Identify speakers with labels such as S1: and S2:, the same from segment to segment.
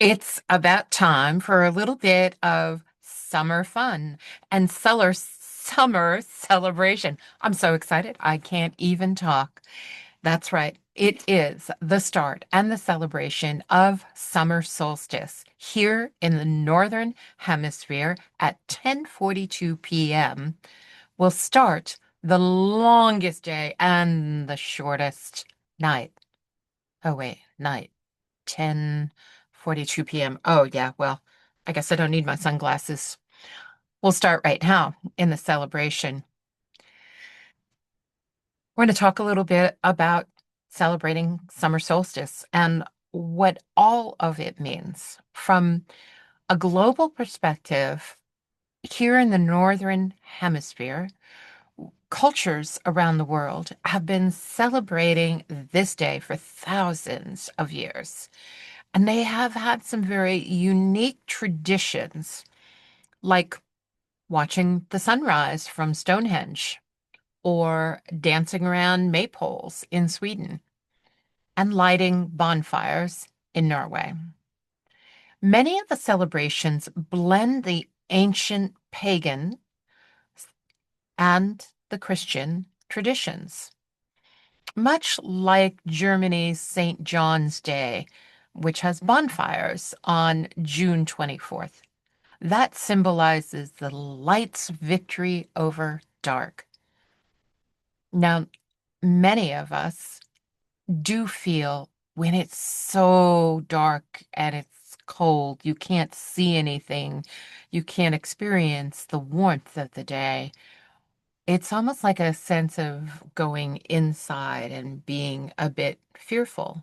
S1: It's about time for a little bit of summer fun and summer celebration. I'm so excited. I can't even talk. That's right. It is the start and the celebration of summer solstice here in the northern hemisphere at 10:42 p.m. Will start the longest day and the shortest night. Oh wait, night. 10:42 p.m. Oh, yeah, well, I guess I don't need my sunglasses. We'll start right now in the celebration. We're going to talk a little bit about celebrating summer solstice and what all of it means. From a global perspective, here in the Northern Hemisphere, cultures around the world have been celebrating this day for thousands of years. And they have had some very unique traditions, like watching the sunrise from Stonehenge or dancing around maypoles in Sweden and lighting bonfires in Norway. Many of the celebrations blend the ancient pagan and the Christian traditions, much like Germany's St. John's Day, which has bonfires on June 24th. That symbolizes the light's victory over dark. Now, many of us do feel when it's so dark and it's cold, you can't see anything, you can't experience the warmth of the day. It's almost like a sense of going inside and being a bit fearful.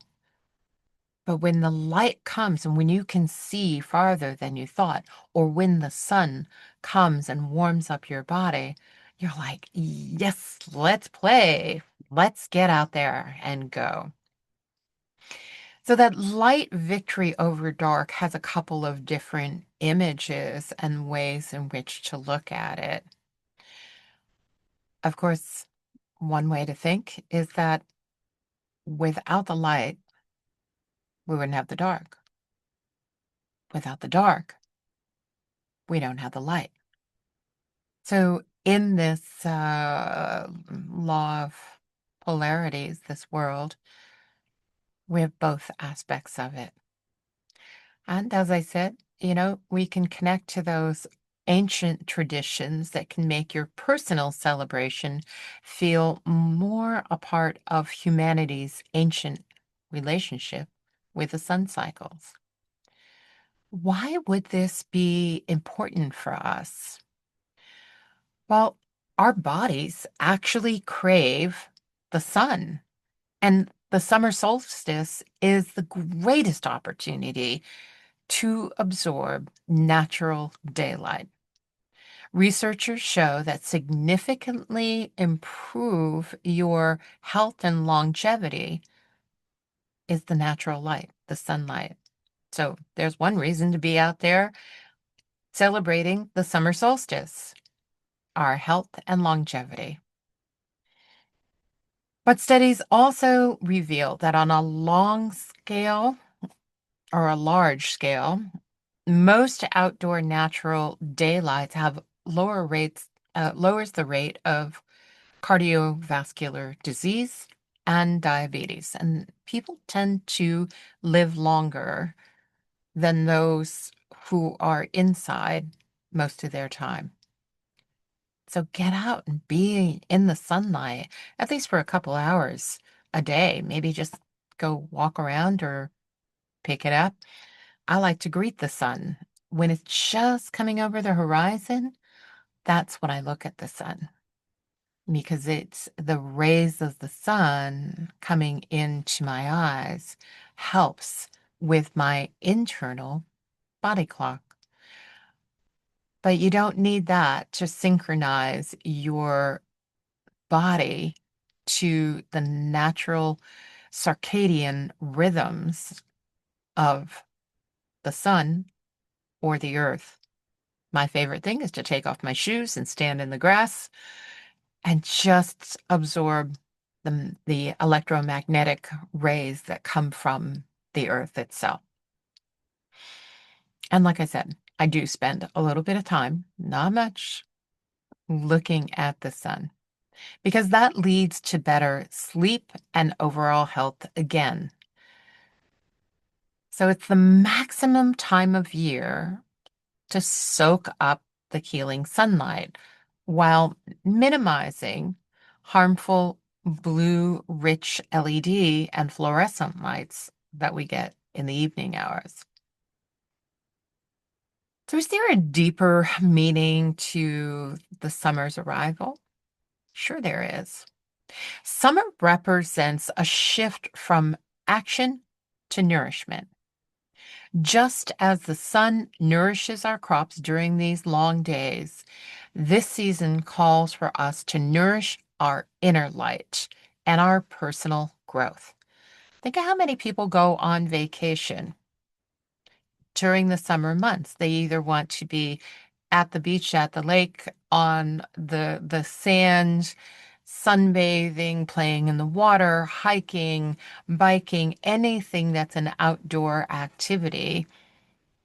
S1: But when the light comes and when you can see farther than you thought, or when the sun comes and warms up your body, you're like, yes, let's play. Let's get out there and go. So that light victory over dark has a couple of different images and ways in which to look at it. Of course, one way to think is that without the light, we wouldn't have the dark. Without the dark, we don't have the light. So, in this law of polarities, this world, we have both aspects of it. And as I said, we can connect to those ancient traditions that can make your personal celebration feel more a part of humanity's ancient relationship with the sun cycles. Why would this be important for us? Well, our bodies actually crave the sun, and the summer solstice is the greatest opportunity to absorb natural daylight. Researchers show that significantly improve your health and longevity is the natural light, the sunlight. So there's one reason to be out there celebrating the summer solstice, our health and longevity. But studies also reveal that on a long scale or a large scale, most outdoor natural daylights have lowers the rate of cardiovascular disease and diabetes. And people tend to live longer than those who are inside most of their time. So get out and be in the sunlight, at least for a couple hours a day. Maybe just go walk around or pick it up. I like to greet the sun. When it's just coming over the horizon, that's when I look at the sun because it's the rays of the sun coming into my eyes helps with my internal body clock. But you don't need that to synchronize your body to the natural circadian rhythms of the sun or the earth. My favorite thing is to take off my shoes and stand in the grass and just absorb the electromagnetic rays that come from the earth itself. And like I said, I do spend a little bit of time, not much, looking at the sun because that leads to better sleep and overall health again. So it's the maximum time of year to soak up the healing sunlight while minimizing harmful blue rich LED and fluorescent lights that we get in the evening hours. So, is there a deeper meaning to the summer's arrival? Sure, there is. Summer represents a shift from action to nourishment. Just as the sun nourishes our crops during these long days, this season calls for us to nourish our inner light and our personal growth. Think of how many people go on vacation during the summer months. They either want to be at the beach, at the lake, on the sand, sunbathing, playing in the water, hiking, biking, anything that's an outdoor activity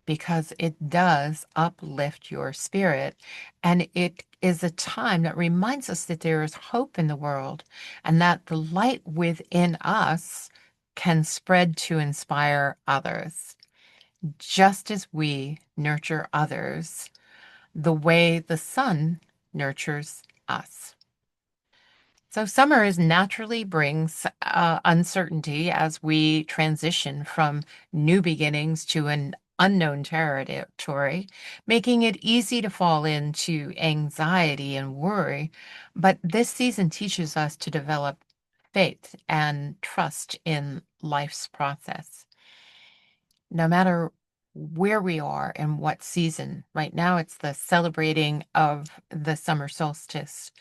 S1: because it does uplift your spirit. And it is a time that reminds us that there is hope in the world and that the light within us can spread to inspire others, just as we nurture others the way the sun nurtures us. So summer is naturally brings uncertainty as we transition from new beginnings to an unknown territory, making it easy to fall into anxiety and worry. But this season teaches us to develop faith and trust in life's process no matter where we are and what season. Right now, it's the celebrating of the summer solstice,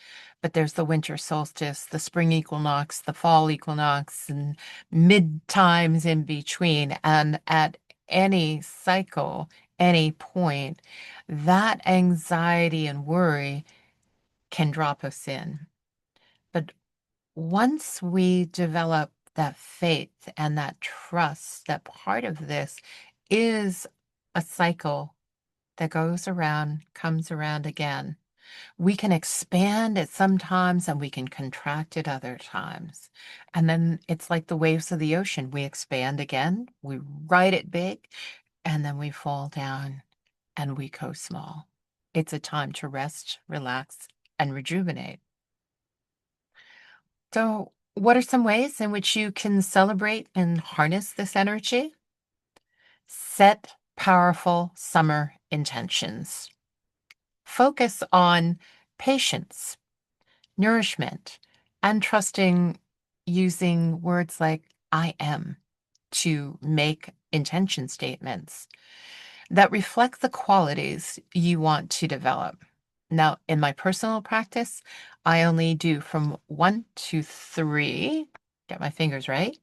S1: but there's the winter solstice, the spring equinox, the fall equinox, and mid times in between. And at any cycle, any point, that anxiety and worry can drop us in. But once we develop that faith and that trust, that part of this is a cycle that goes around, comes around again. We can expand it sometimes and we can contract it other times. And then it's like the waves of the ocean. We expand again, we ride it big, and then we fall down and we go small. It's a time to rest, relax, and rejuvenate. So, what are some ways in which you can celebrate and harness this energy? Set powerful summer intentions. Focus on patience, nourishment, and trusting using words like I am to make intention statements that reflect the qualities you want to develop. Now, in my personal practice, I only do from 1 to 3, get my fingers right,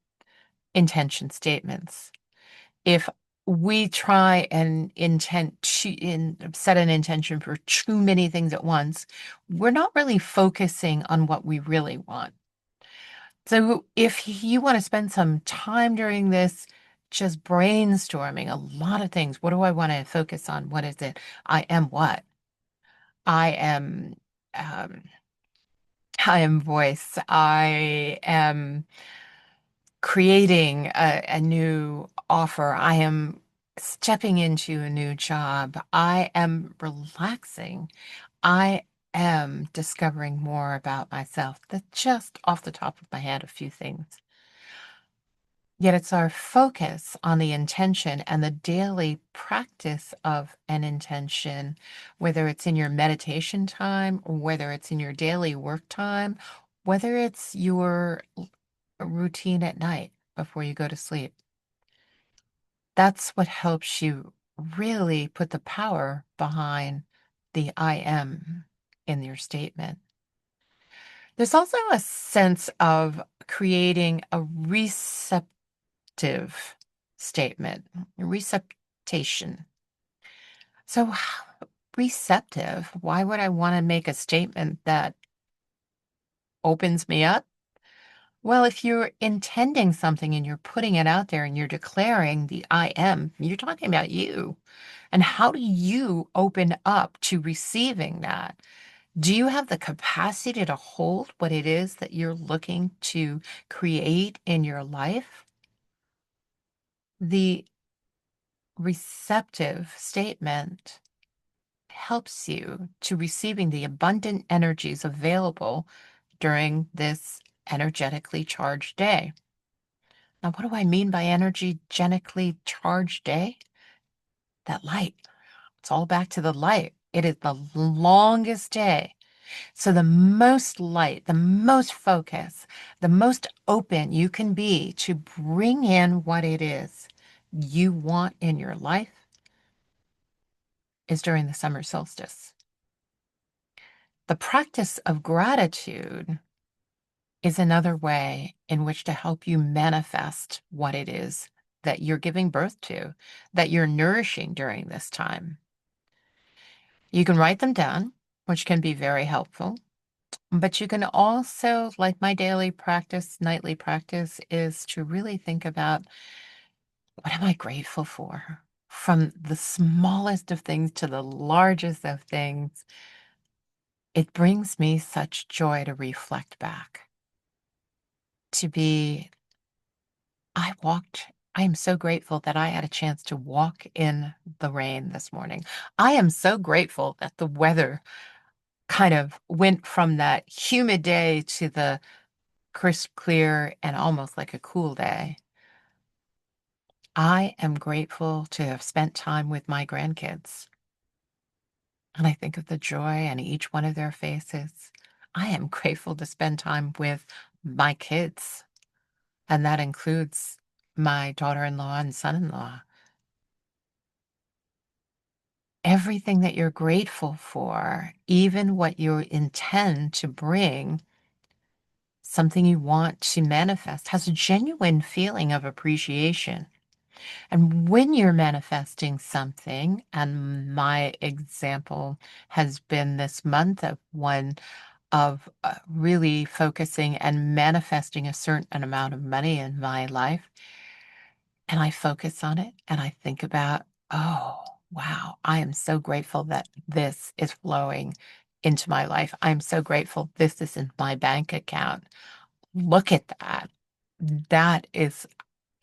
S1: intention statements. If we try and set an intention for too many things at once, we're not really focusing on what we really want. So if you want to spend some time during this just brainstorming a lot of things, what do I want to focus on? What is it? I am what? I am um, I am voice. I am creating a new offer. I am stepping into a new job. I am relaxing. I am discovering more about myself. That's just off the top of my head, a few things. Yet it's our focus on the intention and the daily practice of an intention, whether it's in your meditation time, or whether it's in your daily work time, whether it's your routine at night before you go to sleep. That's what helps you really put the power behind the I am in your statement. There's also a sense of creating a receptive statement, receptation. So, receptive, why would I want to make a statement that opens me up? Well, if you're intending something and you're putting it out there and you're declaring the I am, you're talking about you. And how do you open up to receiving that? Do you have the capacity to hold what it is that you're looking to create in your life? The receptive statement helps you to receiving the abundant energies available during this energetically charged day. Now, what do I mean by energetically charged day? That light. It's all back to the light. It is the longest day. So, the most light, the most focus, the most open you can be to bring in what it is you want in your life is during the summer solstice. The practice of gratitude is another way in which to help you manifest what it is that you're giving birth to, that you're nourishing during this time. You can write them down, which can be very helpful, but you can also, like my daily practice, nightly practice, is to really think about what am I grateful for? From the smallest of things to the largest of things, it brings me such joy to reflect back, to be I am so grateful that I had a chance to walk in the rain this morning. I am so grateful that the weather kind of went from that humid day to the crisp, clear, and almost like a cool day. I am grateful to have spent time with my grandkids. And I think of the joy in each one of their faces. I am grateful to spend time with my kids, and that includes my daughter-in-law and son-in-law. Everything that you're grateful for, even what you intend to bring, something you want to manifest, has a genuine feeling of appreciation. And when you're manifesting something, and my example has been this month of one of really focusing and manifesting a certain amount of money in my life, and I focus on it and I think about, oh, wow, I am so grateful that this is flowing into my life. I'm so grateful this is in my bank account. Look at that. That is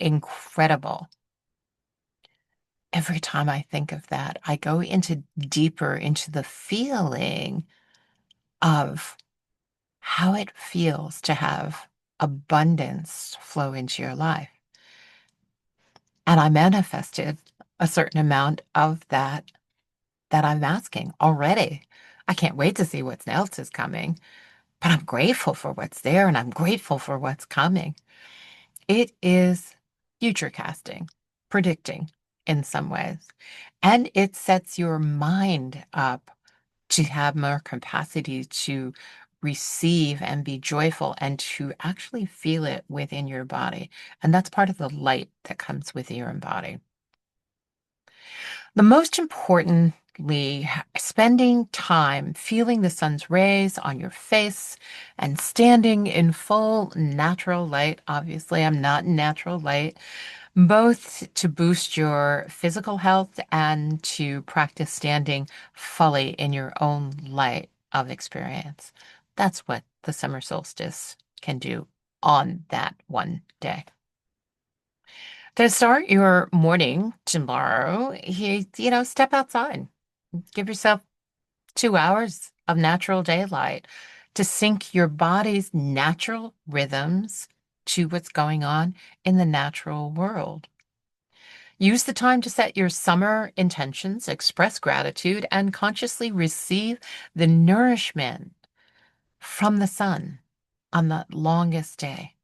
S1: incredible. Every time I think of that, I go into deeper into the feeling of how it feels to have abundance flow into your life. And I manifested a certain amount of that I'm asking already. I can't wait to see what else is coming, but I'm grateful for what's there and I'm grateful for what's coming. It is future casting, predicting in some ways, and it sets your mind up to have more capacity to receive and be joyful and to actually feel it within your body. And that's part of the light that comes with your body. The most importantly, spending time feeling the sun's rays on your face and standing in full natural light. Obviously, I'm not in natural light, both to boost your physical health and to practice standing fully in your own light of experience. That's what the summer solstice can do on that one day. To start your morning tomorrow, step outside. Give yourself 2 hours of natural daylight to sync your body's natural rhythms to what's going on in the natural world. Use the time to set your summer intentions, express gratitude, and consciously receive the nourishment from the sun on the longest day.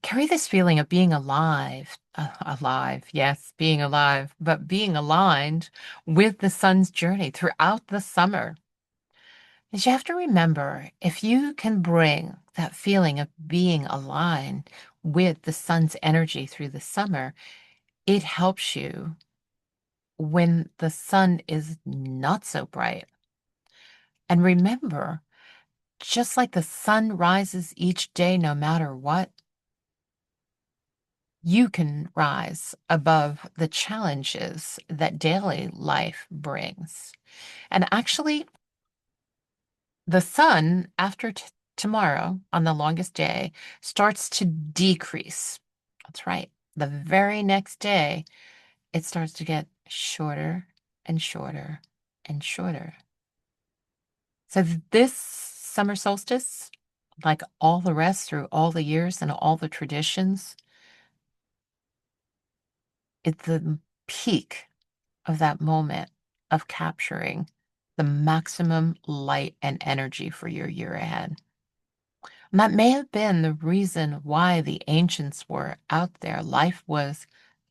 S1: Carry this feeling of being alive, yes, being alive, but being aligned with the sun's journey throughout the summer. Is you have to remember, if you can bring that feeling of being aligned with the sun's energy through the summer, it helps you when the sun is not so bright. And remember, just like the sun rises each day, no matter what, you can rise above the challenges that daily life brings. And actually, the sun, after tomorrow on the longest day, starts to decrease. That's right. The very next day, it starts to get shorter and shorter and shorter. So this summer solstice, like all the rest through all the years and all the traditions, it's the peak of that moment of capturing the maximum light and energy for your year ahead. And that may have been the reason why the ancients were out there. Life was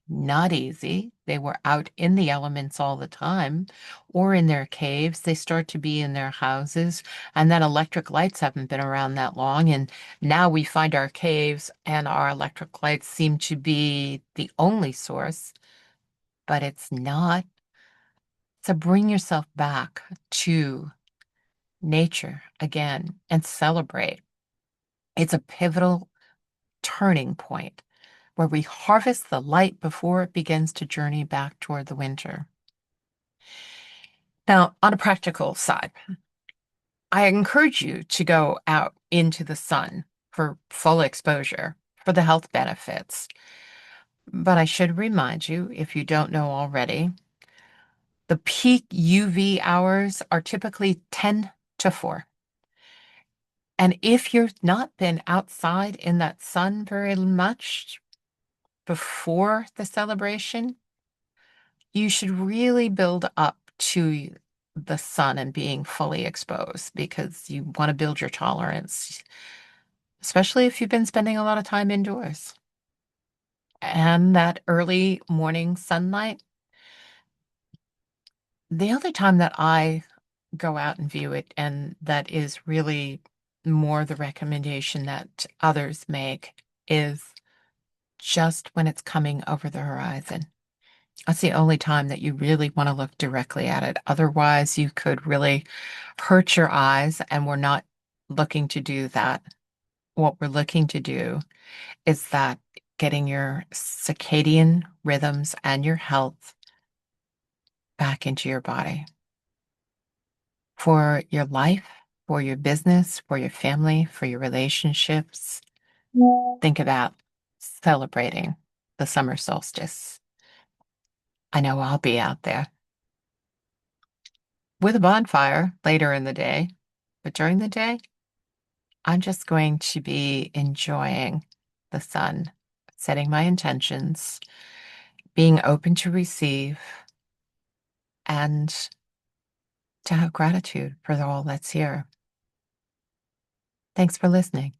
S1: not easy. They were out in the elements all the time or in their caves. They start to be in their houses, and then electric lights haven't been around that long. And now we find our caves and our electric lights seem to be the only source, but it's not. So bring yourself back to nature again and celebrate. It's a pivotal turning point where we harvest the light before it begins to journey back toward the winter. Now, on a practical side, I encourage you to go out into the sun for full exposure for the health benefits. But I should remind you, if you don't know already, the peak UV hours are typically 10 to 4. And if you've not been outside in that sun very much before the celebration, you should really build up to the sun and being fully exposed because you want to build your tolerance, especially if you've been spending a lot of time indoors. And that early morning sunlight, the only time that I go out and view it, and that is really more the recommendation that others make, is just when it's coming over the horizon. That's the only time that you really want to look directly at it. Otherwise, you could really hurt your eyes, and we're not looking to do that. What we're looking to do is that getting your circadian rhythms and your health back into your body for your life, for your business, for your family, for your relationships. Think about celebrating the summer solstice. I know I'll be out there with a bonfire later in the day, but during the day, I'm just going to be enjoying the sun, setting my intentions, being open to receive, and to have gratitude for all that's here. Thanks for listening.